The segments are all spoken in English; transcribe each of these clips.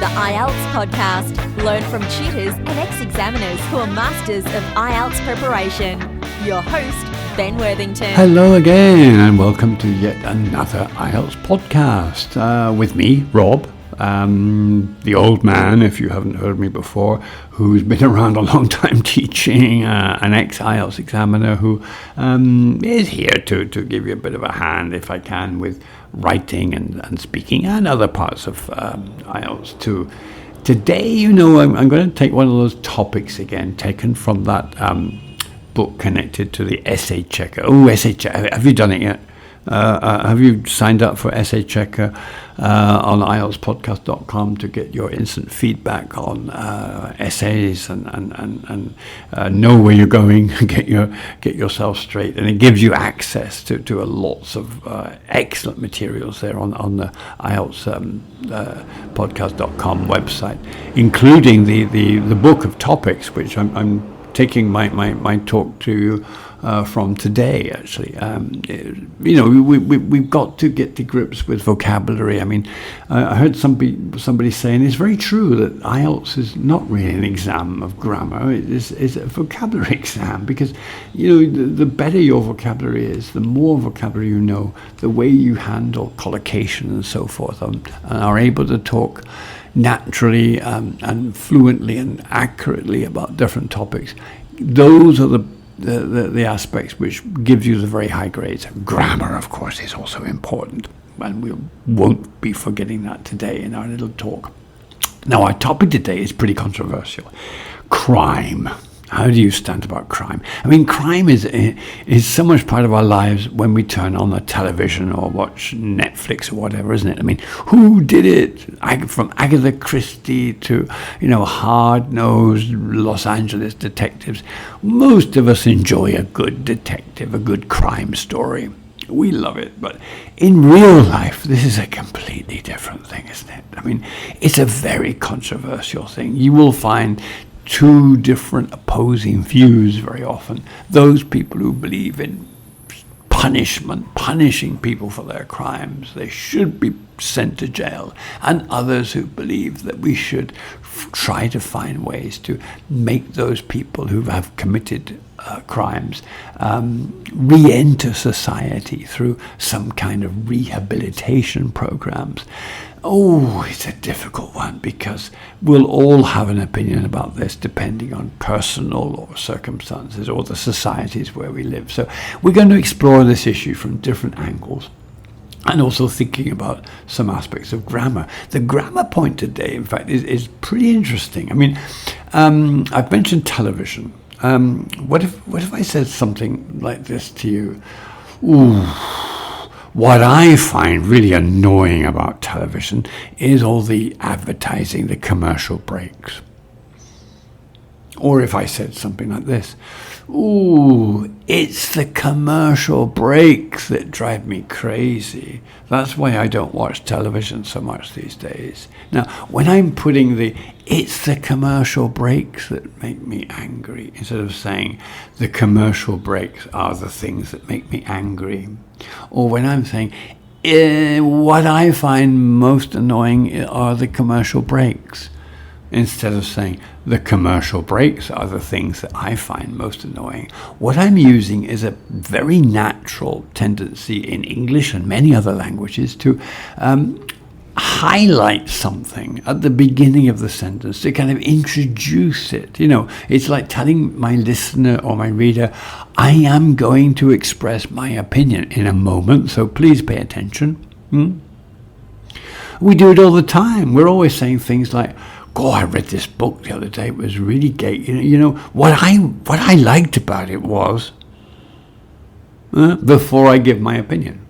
the IELTS podcast. Learn from tutors and ex-examiners who are masters of IELTS preparation. Your host, Ben Worthington. Hello again, and welcome to yet another IELTS podcast with me, Rob, the old man, if you haven't heard me before, who's been around a long time teaching, an ex-IELTS examiner who is here to give you a bit of a hand, if I can, with writing and speaking and other parts of IELTS too. Today, I'm going to take one of those topics again, taken from that book connected to the essay checker. Oh, essay checker. Have you done it yet? Have you signed up for essay checker on IELTSPodcast.com to get your instant feedback on essays and know where you're going, get yourself straight, and it gives you access to lots of excellent materials there on the IELTSPodcast.com website, including the book of topics, which I'm taking my talk to you from today, actually. We've got to get to grips with vocabulary. I mean, I heard somebody saying it's very true that IELTS is not really an exam of grammar. It's a vocabulary exam, because, the better your vocabulary is, the more vocabulary you know, the way you handle collocation and so forth, and are able to talk naturally and fluently and accurately about different topics. Those are the aspects which gives you the very high grades. Grammar, of course, is also important, and we won't be forgetting that today in our little talk. Now, our topic today is pretty controversial. Crime. How do you stand about crime? I mean, crime is so much part of our lives when we turn on the television or watch Netflix or whatever, isn't it? I mean, who did it? From Agatha Christie to, hard-nosed Los Angeles detectives. Most of us enjoy a good detective, a good crime story. We love it. But in real life, this is a completely different thing, isn't it? I mean, it's a very controversial thing. You will find two different opposing views very often. Those people who believe in punishment, punishing people for their crimes, they should be sent to jail, and others who believe that we should try to find ways to make those people who have committed crimes re-enter society through some kind of rehabilitation programs. Oh, it's a difficult one, because we'll all have an opinion about this depending on personal or circumstances or the societies where we live. So we're going to explore this issue from different angles, and also thinking about some aspects of grammar. The grammar point today, in fact, is pretty interesting. I mean, I've mentioned television. What if I said something like this to you? Ooh. What I find really annoying about television is all the advertising, the commercial breaks. Or if I said something like this, ooh, it's the commercial breaks that drive me crazy. That's why I don't watch television so much these days. Now, when I'm putting it's the commercial breaks that make me angry, instead of saying the commercial breaks are the things that make me angry. Or when I'm saying, what I find most annoying are the commercial breaks, instead of saying the commercial breaks are the things that I find most annoying. What I'm using is a very natural tendency in English and many other languages to highlight something at the beginning of the sentence, to kind of introduce it. It's like telling my listener or my reader, I am going to express my opinion in a moment, so please pay attention. We do it all the time. We're always saying things like, "Oh, I read this book the other day. It was really great. What I liked about it was," before I give my opinion.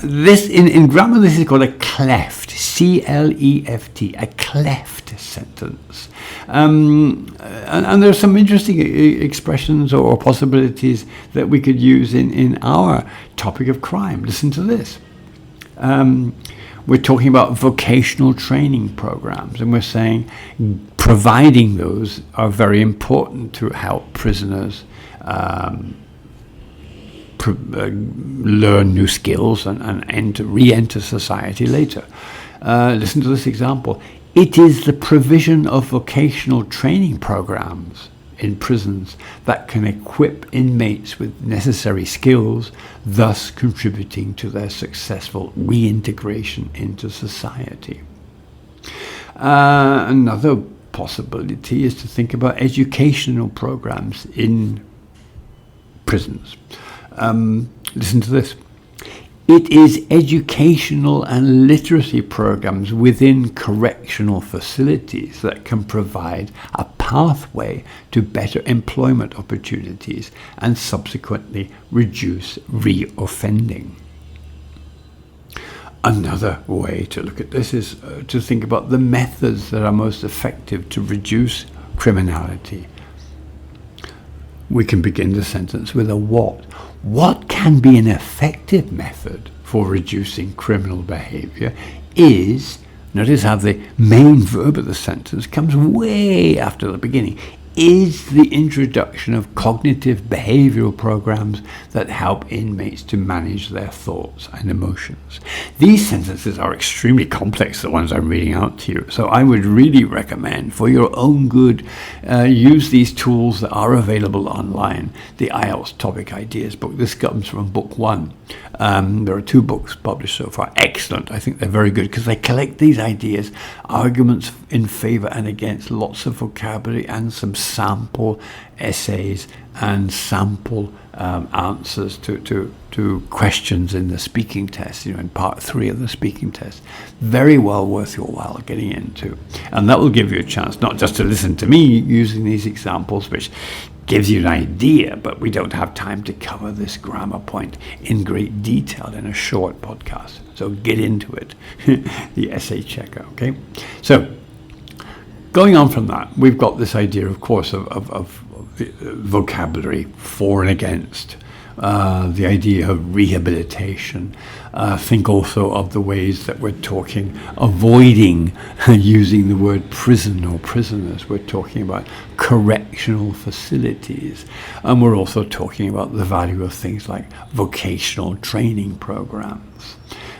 This in grammar, this is called a cleft, C-L-E-F-T, a cleft sentence. And there are some interesting expressions or possibilities that we could use in our topic of crime. Listen to this. We're talking about vocational training programs, and we're saying providing those are very important to help prisoners learn new skills and re-enter society later. Listen to this example. It is the provision of vocational training programs in prisons that can equip inmates with necessary skills, thus contributing to their successful reintegration into society. Another possibility is to think about educational programs in prisons. Listen to this. It is educational and literacy programs within correctional facilities that can provide a pathway to better employment opportunities and subsequently reduce reoffending. Another way to look at this is to think about the methods that are most effective to reduce criminality. We can begin the sentence with a what. What can be an effective method for reducing criminal behavior is, notice how the main verb of the sentence comes way after the beginning, is the introduction of cognitive behavioral programs that help inmates to manage their thoughts and emotions. These sentences are extremely complex, the ones I'm reading out to you, so I would really recommend, for your own good, use these tools that are available online. The IELTS Topic Ideas book, this comes from book 1. There are 2 books published so far. Excellent. I think they're very good because they collect these ideas, arguments in favor and against, lots of vocabulary and some sample essays and sample answers to questions in the speaking test, in part 3 of the speaking test. Very well worth your while getting into. And that will give you a chance not just to listen to me using these examples, which gives you an idea, but we don't have time to cover this grammar point in great detail in a short podcast. So get into it, the essay checker, okay? So going on from that, we've got this idea, of course, of vocabulary for and against, the idea of rehabilitation. Think also of the ways that we're talking, avoiding using the word prison or prisoners. We're talking about correctional facilities. And we're also talking about the value of things like vocational training programs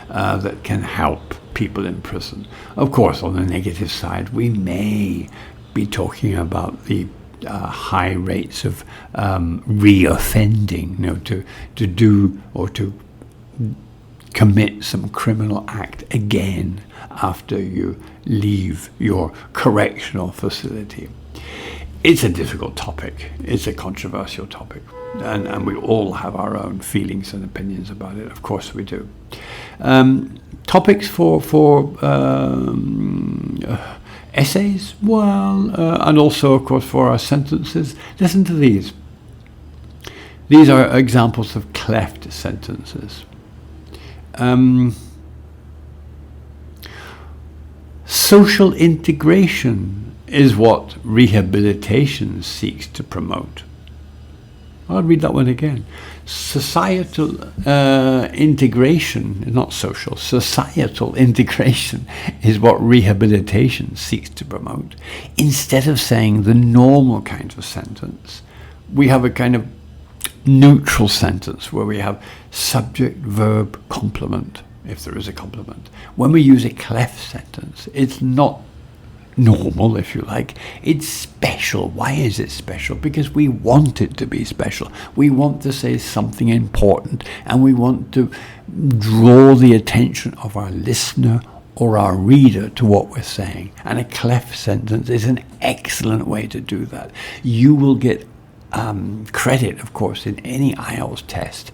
that can help people in prison. Of course, on the negative side, we may be talking about the high rates of reoffending, to do or to commit some criminal act again after you leave your correctional facility. It's a difficult topic. It's a controversial topic. And we all have our own feelings and opinions about it. Of course we do. Topics for essays, and also, of course, for our sentences. Listen to these. These are examples of cleft sentences. Social integration is what rehabilitation seeks to promote. I'll read that one again. Societal integration, not social, societal integration is what rehabilitation seeks to promote. Instead of saying the normal kind of sentence, we have a kind of neutral sentence where we have subject, verb, complement, if there is a complement. When we use a cleft sentence, it's not normal, if you like. It's special. Why is it special? Because we want it to be special. We want to say something important, and we want to draw the attention of our listener or our reader to what we're saying. And a cleft sentence is an excellent way to do that. You will get credit, of course, in any IELTS test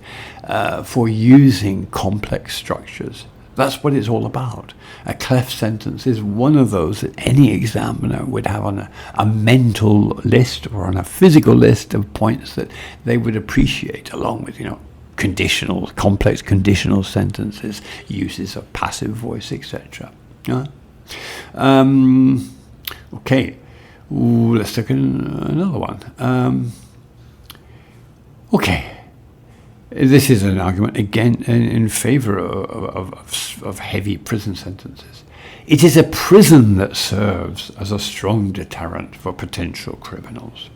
for using complex structures. That's what it's all about. A cleft sentence is one of those that any examiner would have on a mental list or on a physical list of points that they would appreciate, along with, conditional, complex conditional sentences, uses of passive voice, etc. Okay, let's take another one. Okay. This is an argument, again, in favor of heavy prison sentences. It is a prison that serves as a strong deterrent for potential criminals.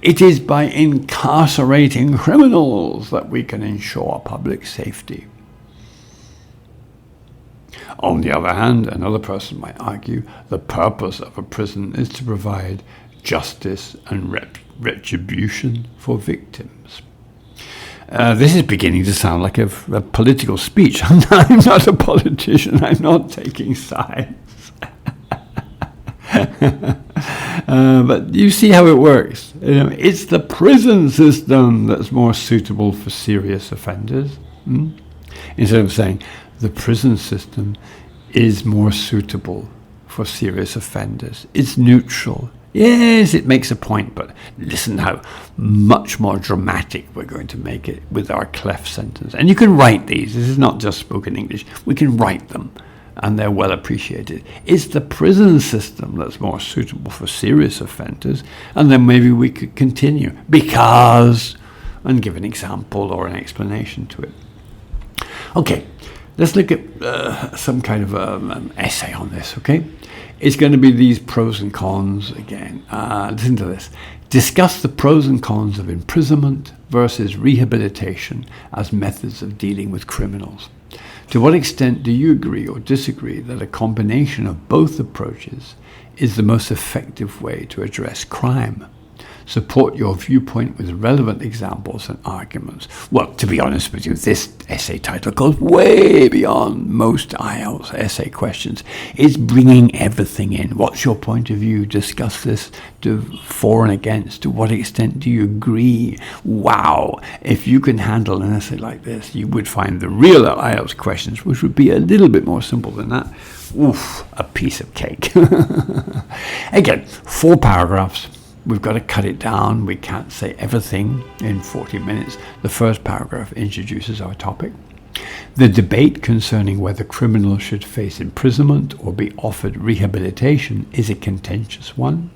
It is by incarcerating criminals that we can ensure public safety. On the other hand, another person might argue the purpose of a prison is to provide justice and retribution for victims. This is beginning to sound like a political speech. I'm not a politician. I'm not taking sides. But you see how it works. It's the prison system that's more suitable for serious offenders. Instead of saying the prison system is more suitable for serious offenders. It's neutral. Yes, it makes a point, but listen how much more dramatic we're going to make it with our cleft sentence. And you can write these. This is not just spoken English. We can write them, and they're well appreciated. It's the prison system that's more suitable for serious offenders, and then maybe we could continue because, and give an example or an explanation to it. Okay, let's look at some kind of essay on this, okay? It's going to be these pros and cons again. Listen to this. Discuss the pros and cons of imprisonment versus rehabilitation as methods of dealing with criminals. To what extent do you agree or disagree that a combination of both approaches is the most effective way to address crime? Support your viewpoint with relevant examples and arguments. Well, to be honest with you, this essay title goes way beyond most IELTS essay questions. It's bringing everything in. What's your point of view? Discuss this for and against. To what extent do you agree? Wow. If you can handle an essay like this, you would find the real IELTS questions, which would be a little bit more simple than that. Oof, a piece of cake. Again, 4 paragraphs. We've got to cut it down. We can't say everything in 40 minutes. The first paragraph introduces our topic. The debate concerning whether criminals should face imprisonment or be offered rehabilitation is a contentious one.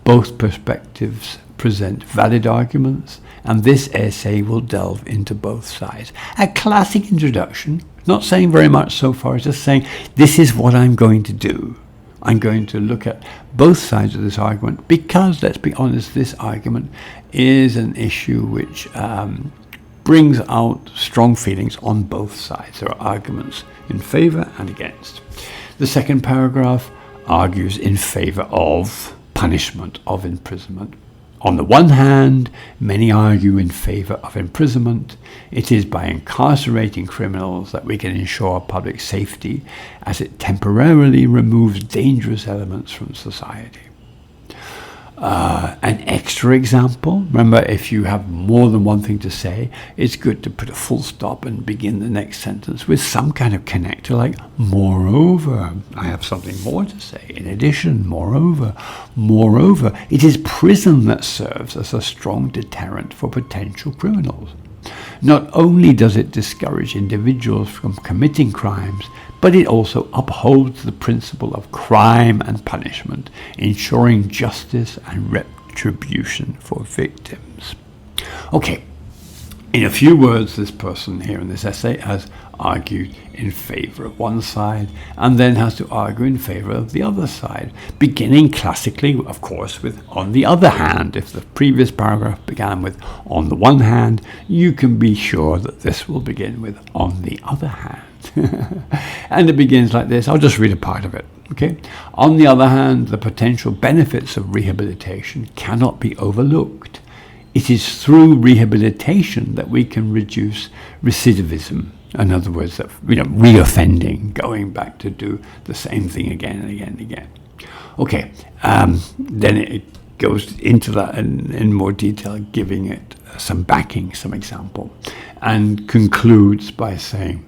Both perspectives present valid arguments, and this essay will delve into both sides. A classic introduction, not saying very much so far, just saying this is what I'm going to do. I'm going to look at both sides of this argument because, let's be honest, this argument is an issue which brings out strong feelings on both sides. There are arguments in favour and against. The second paragraph argues in favour of punishment, of imprisonment. On the one hand, many argue in favour of imprisonment. It is by incarcerating criminals that we can ensure public safety, as it temporarily removes dangerous elements from society. An extra example, remember, if you have more than one thing to say, it's good to put a full stop and begin the next sentence with some kind of connector like, moreover, I have something more to say. In addition, moreover, it is prison that serves as a strong deterrent for potential criminals. Not only does it discourage individuals from committing crimes, but it also upholds the principle of crime and punishment, ensuring justice and retribution for victims. Okay, in a few words, this person here in this essay has argued in favour of one side and then has to argue in favour of the other side, beginning classically, of course, with on the other hand. If the previous paragraph began with on the one hand, you can be sure that this will begin with on the other hand. And it begins like this. I'll just read a part of it. Okay. On the other hand, the potential benefits of rehabilitation cannot be overlooked. It is through rehabilitation that we can reduce recidivism. In other words, that, reoffending, going back to do the same thing again and again and again. Okay, then it goes into that in more detail, giving it some backing, some example, and concludes by saying,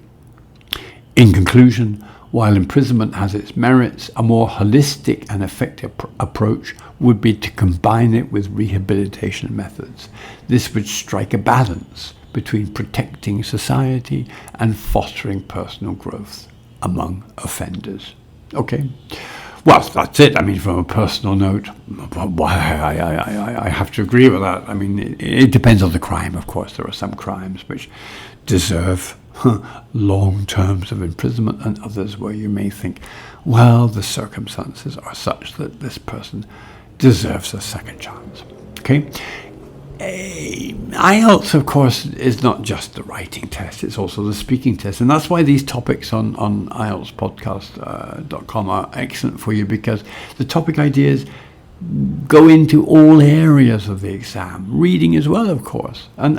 in conclusion, while imprisonment has its merits, a more holistic and effective approach would be to combine it with rehabilitation methods. This would strike a balance between protecting society and fostering personal growth among offenders. Okay, well, that's it. I mean, from a personal note, I have to agree with that. I mean, it depends on the crime, of course. There are some crimes which deserve long terms of imprisonment and others where you may think, well, the circumstances are such that this person deserves a second chance. Okay? IELTS, of course, is not just the writing test, it's also the speaking test. And that's why these topics on IELTSPodcast.com are excellent for you, because the topic ideas go into all areas of the exam, reading as well, of course. And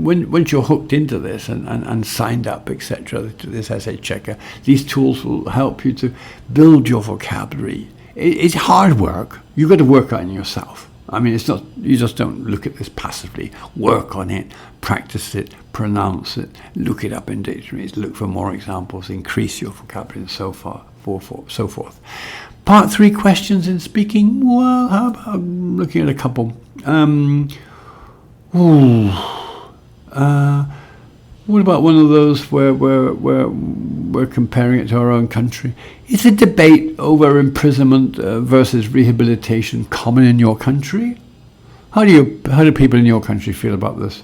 once you're hooked into this and signed up, etc., to this essay checker, these tools will help you to build your vocabulary. It's hard work. You've got to work on yourself. I mean, it's not, you just don't look at this passively. Work on it, practice it, pronounce it, look it up in dictionaries, look for more examples, increase your vocabulary, and so forth. Part 3, questions in speaking. Well, how about looking at a couple? What about one of those where we're comparing it to our own country? Is a debate over imprisonment versus rehabilitation common in your country? How do people in your country feel about this?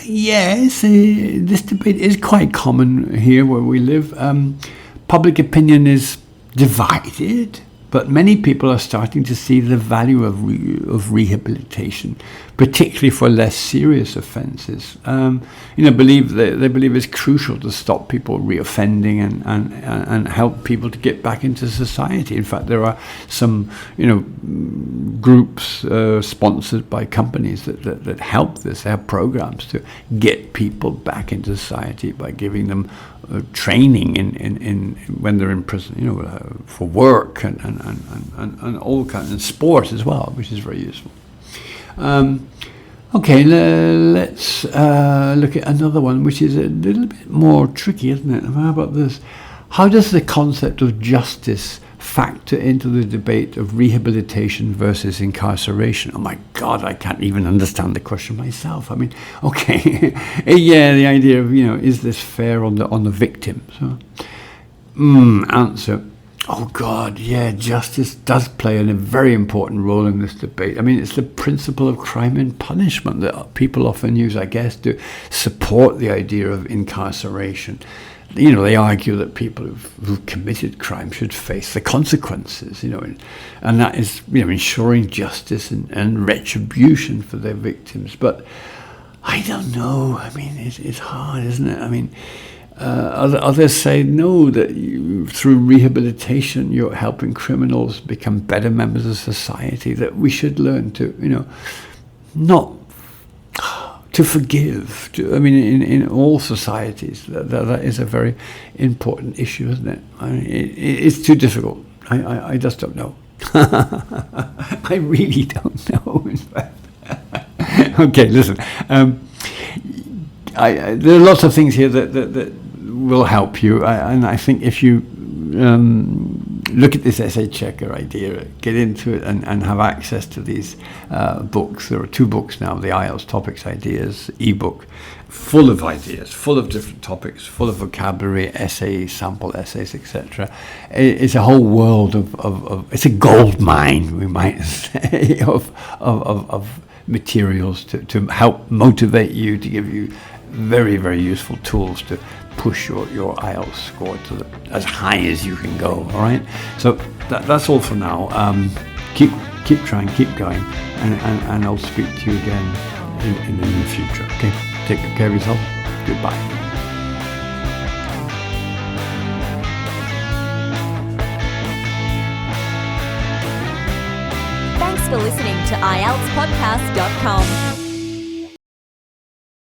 Yes, this debate is quite common here where we live. Public opinion is divided, but many people are starting to see the value of rehabilitation, particularly for less serious offences. They believe it's crucial to stop people reoffending and help people to get back into society. In fact, there are some groups sponsored by companies that help this. They have programs to get people back into society by giving them training in when they're in prison, for work and all kinds, and sport as well, which is very useful. Okay, let's look at another one, which is a little bit more tricky, isn't it? How about this? How does the concept of justice factor into the debate of rehabilitation versus incarceration? Oh my God, I can't even understand the question myself. I mean, okay, yeah, the idea of, is this fair on the victim? So, answer. Oh God, yeah, justice does play a very important role in this debate. I mean, it's the principle of crime and punishment that people often use, I guess, to support the idea of incarceration. They argue that people who've committed crime should face the consequences, and that is, ensuring justice and retribution for their victims. But I don't know. I mean, it's hard, isn't it? I mean, others say no, that through rehabilitation you're helping criminals become better members of society, that we should learn to, not to forgive. In all societies, that is a very important issue, isn't it? I mean, it's too difficult. I just don't know. I really don't know, in fact. Okay, listen. There are lots of things here that will help you, and I think if you look at this essay checker idea, get into it and have access to these books. There are 2 books now, the IELTS Topic Ideas ebook, full of ideas, full of different topics, full of vocabulary, essays, sample essays, etc. It's a whole world of it's a gold mine, we might say, of materials to help motivate you, to give you very, very useful tools to push your IELTS score to as high as you can go. All right, so that's all for now. Keep trying, keep going, and I'll speak to you again in the near future. Okay, take care of yourself. Goodbye. Thanks for listening to IELTSPodcast.com.